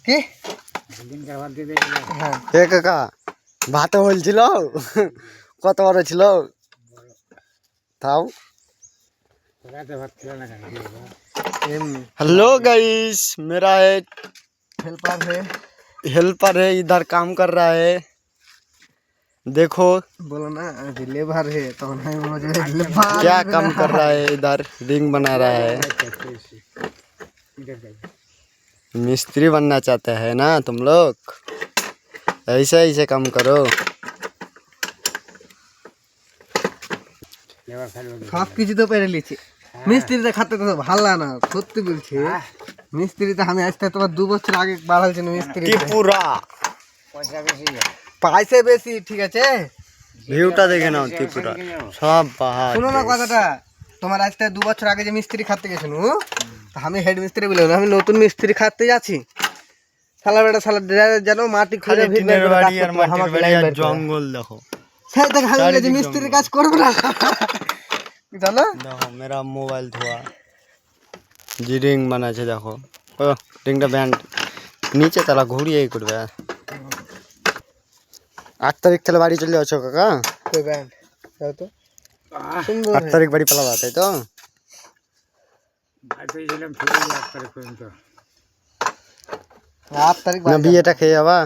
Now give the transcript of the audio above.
কি এ কাকা ভাত হলছিল কত বড় ছিল তাও हेलो गाइस मेरा एक हेल्पर है इधर काम कर रहा है देखो बोलो ना लेबर है तो मुझे क्या काम कर रहा है इधर रिंग बना रहा है मिस्त्री बनना चाहते हैं ना तुम लोग ऐसे ऐसे काम करो সব কিছু তো পেরে লিছি মিস্ত্রিতে খাতে তো ভালো লাগে না সত্যি বলছি মিস্ত্রিতে আমি আসতে তোমার 2 বছর আগে বাড়াইছেন মিস্ত্রি त्रिपुरा পয়সা বেশি ঠিক আছে ভিউটা দেখে নাও त्रिपुरा সব পাহাড় শুনো না কথাটা তোমার আসতে 2 বছর আগে যে মিস্ত্রি খাতে গেছেন তো আমি হেড মিস্ত্রি বলে আমি নতুন মিস্ত্রি খাতে যাচ্ছি শালা বেটা শালা জানো মাটি খুঁড়ে ভিড় বাড়ি আর মাটির বাড়ি আর জঙ্গল দেখো সেই দেখ আমি যে মিস্ত্রির কাজ করব না জানো দেখো मेरा मोबाइल ধোয়া জি রিং বানাচ্ছে দেখো ও রিংটা ব্যান্ড নিচে তালা ঘুরিয়ে করবে 8 তারিখ তাহলে বাড়ি চলে যাচ্ছ কাকা কই ব্যান্ড দাও তো 8 তারিখ বাড়ি পালাবা তাই তো বাড়িতে ছিলাম 8 তারিখ পর্যন্ত 8 তারিখ না বিয়েটা খেয়ে যাবা